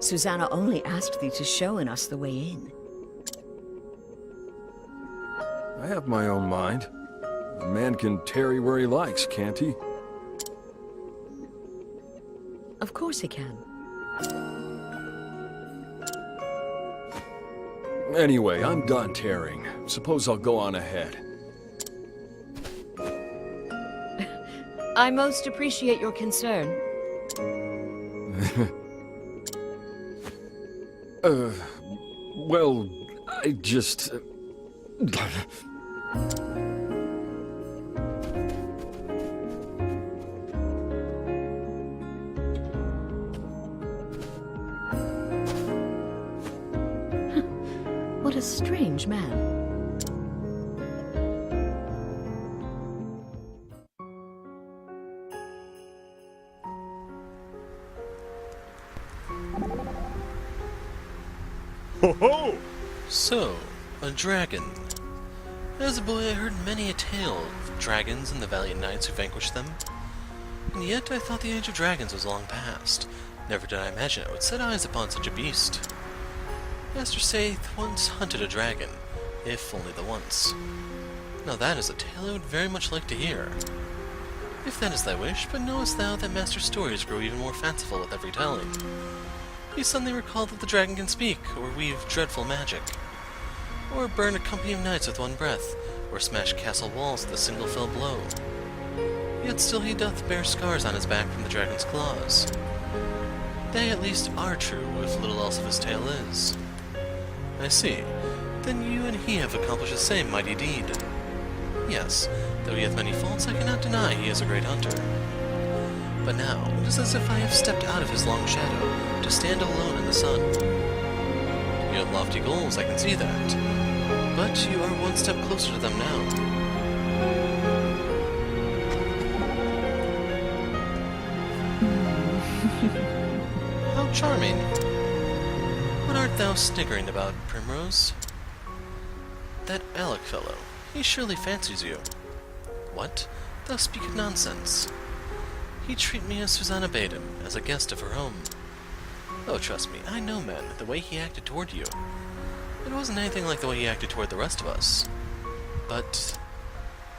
Susanna only asked thee to show us the way in.
I have my own mind. A man can tarry where he likes, can't he?
Of course he can.
Anyway, I'm done tarrying. Suppose I'll go on ahead.
I most appreciate your concern.
Well, I just...
What a strange man.
Ho ho!
So, a dragon. As a boy, I heard many a tale of dragons and the valiant knights who vanquished them. And yet I thought the age of dragons was long past. Never did I imagine I would set eyes upon such a beast. Master Saith once hunted a dragon, if only the once. Now that is a tale I would very much like to hear. If that is thy wish, but knowest thou that Master's stories grow even more fanciful with every telling? He suddenly recalled that the dragon can speak, or weave dreadful magic, or burn a company of knights with one breath, or smash castle walls with a single fell blow. Yet still he doth bear scars on his back from the dragon's claws. They at least are true, if little else of his tale is. I see. Then you and he have accomplished the same mighty deed. Yes, though he hath many faults, I cannot deny he is a great hunter. But now, it is as if I have stepped out of his long shadow, to stand alone in the sun. You have lofty goals, I can see that. But you are one step closer to them now. How charming. What art thou sniggering about, Primrose? That Alec fellow, he surely fancies you. What? Thou speakest nonsense. He treated me as Susanna bade him, as a guest of her home. Oh, trust me, I know men, the way he acted toward you. It wasn't anything like the way he acted toward the rest of us. But...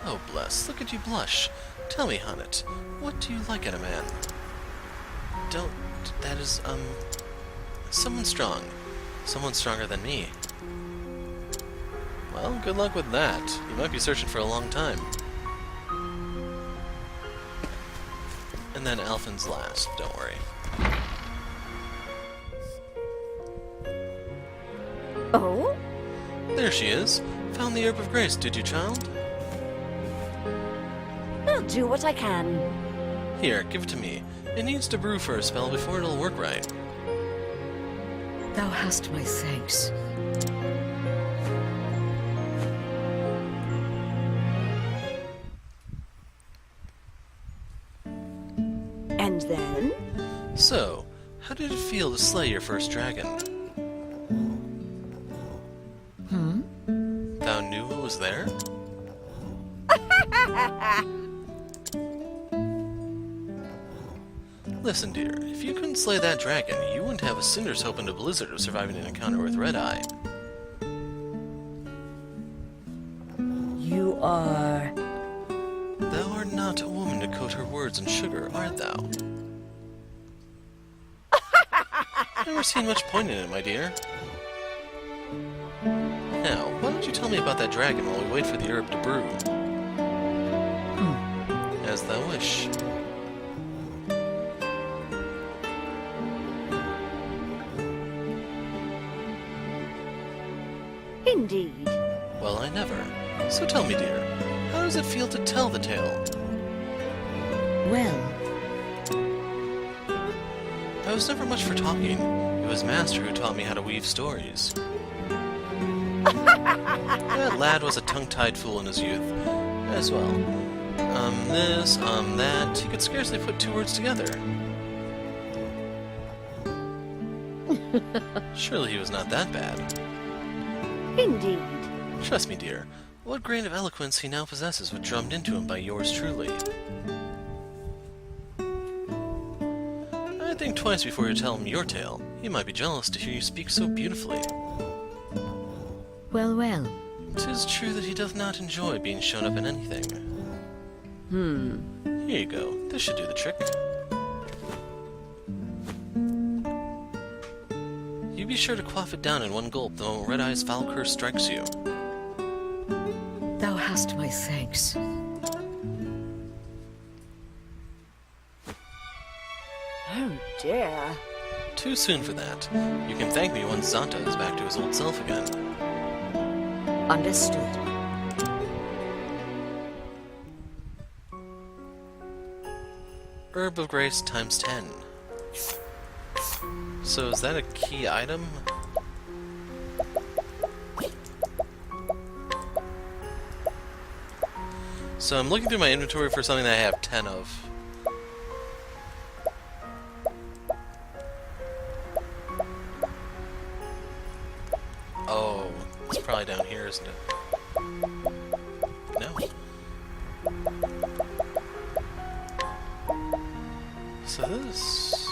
oh, bless, look at you blush. Tell me, Hunnet, what do you like in a man? Don't... that is, someone strong. Someone stronger than me. Well, good luck with that. You might be searching for a long time. And then Elfin's last, don't worry.
Oh?
There she is. Found the Herb of Grace, did you, child?
I'll do what I can.
Here, give it to me. It needs to brew for a spell before it'll work right.
Thou hast my thanks.
And then?
So, how did it feel to slay your first dragon? Thou knew what was there? Listen, dear, if you couldn't slay that dragon, you wouldn't have a cinder's hope in a blizzard of surviving an encounter with Red Eye.
You are...
Thou art not a woman to coat her words in sugar, art thou? Never seen much point in it, my dear. Now, why don't you tell me about that dragon while we wait for the herb to brew? As thou wish.
Indeed.
Well, I never. So tell me, dear, how does it feel to tell the tale?
Well,
I was never much for talking. It was Master who taught me how to weave stories. That lad was a tongue-tied fool in his youth, as well. This, that, he could scarcely put two words together. Surely he was not that bad.
Indeed.
Trust me, dear, what grain of eloquence he now possesses was drummed into him by yours truly. I'd think twice before you tell him your tale. He might be jealous to hear you speak so beautifully.
well, well.
'Tis true that he doth not enjoy being shown up in anything. Here you go. This should do the trick. You be sure to quaff it down in one gulp the moment Red Eye's foul curse strikes you.
Thou hast my thanks.
Oh dear.
Too soon for that. You can thank me once Zanta is back to his old self again.
Understood.
Herb of Grace times 10. So is that a key item? So I'm looking through my inventory for something that I have 10 of. Oh, it's probably down here, isn't it? No. So this...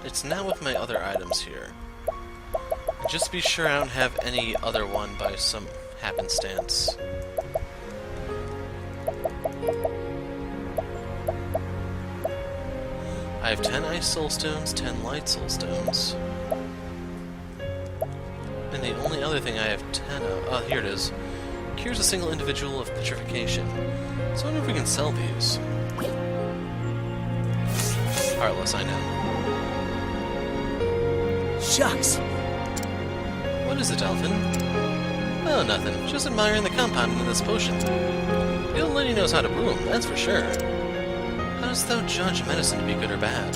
It's not with my other items here. And just to be sure I don't have any other one by some happenstance. I have 10 ice soul stones, 10 light soul stones. And the only other thing I have 10 of... Oh, here it is. Cures a single individual of petrification. So I wonder if we can sell these. Heartless, I know.
Shucks.
What is it, Elfin? Oh, nothing. Just admiring the compound in this potion. The old lady knows how to brew 'em, that's for sure. How dost thou judge medicine to be good or bad?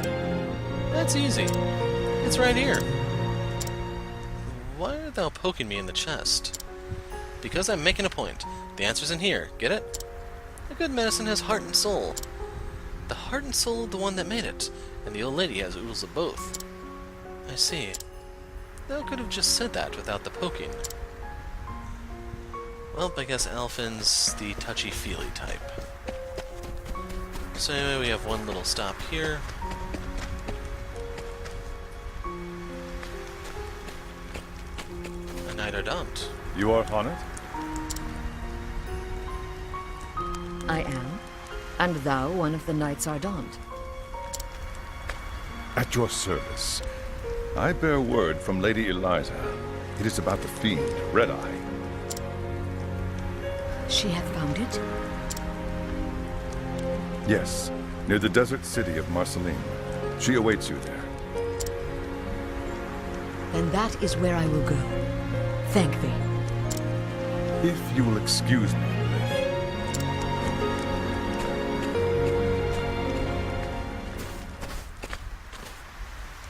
That's easy. It's right here. Why art thou poking me in the chest? Because I'm making a point. The answer's in here. Get it? A good medicine has heart and soul. The heart and soul of the one that made it, and the old lady has oodles of both. I see. Thou could have just said that without the poking. Well, I guess Elfin's the touchy-feely type. So anyway, we have one little stop here. A Knight Ardent.
You are Honnet?
I am. And thou one of the Knights Ardent.
At your service. I bear word from Lady Eliza. It is about the fiend, Red Eye.
She hath found it?
Yes, near the desert city of Marceline. She awaits you there.
Then that is where I will go. Thank thee.
If you will excuse me.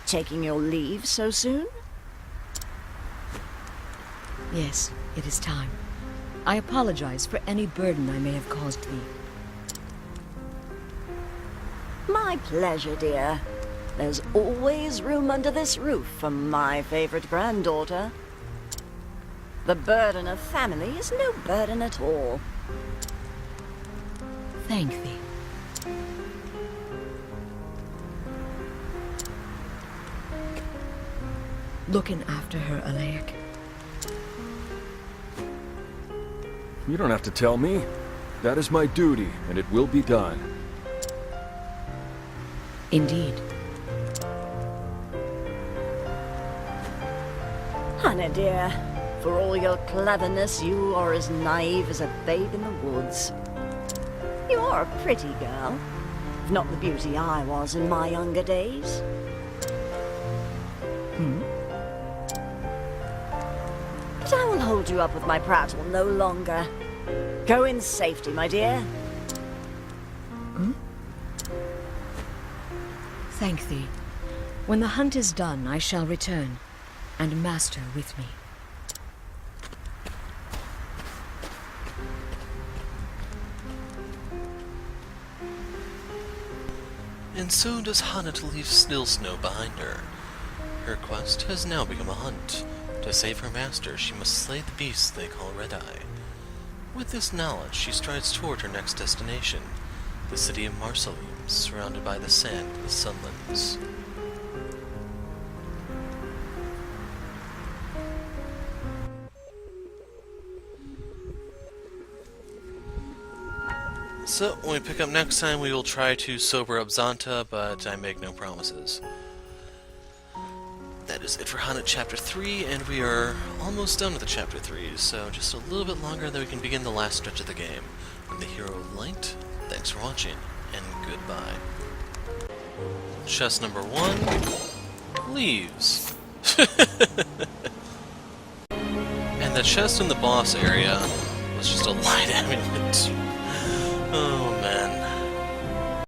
Taking your leave so soon?
Yes, it is time. I apologize for any burden I may have caused thee.
My pleasure, dear. There's always room under this roof for my favorite granddaughter. The burden of family is no burden at all.
Thank thee. Looking after her, Alaic.
You don't have to tell me. That is my duty, and it will be done.
Indeed.
Hannah, dear, for all your cleverness, you are as naive as a babe in the woods. You are a pretty girl. Not the beauty I was in my younger days. But I will hold you up with my prattle no longer. Go in safety, my dear.
Thank thee. When the hunt is done, I shall return, and Master with me.
And so does Hana leave Still Snow behind her. Her quest has now become a hunt. To save her master, she must slay the beasts they call Red Eye. With this knowledge, she strides toward her next destination, the city of Marceline, surrounded by the sand of the Sunlands. So, when we pick up next time, we will try to sober up Zanta, but I make no promises. That is it for Hana Chapter 3, and we are almost done with the Chapter 3, so just a little bit longer, then we can begin the last stretch of the game. I'm the Hero of Light. Thanks for watching, and goodbye. Chest number 1. Leaves. And the chest in the boss area was just a light amulet. Oh man.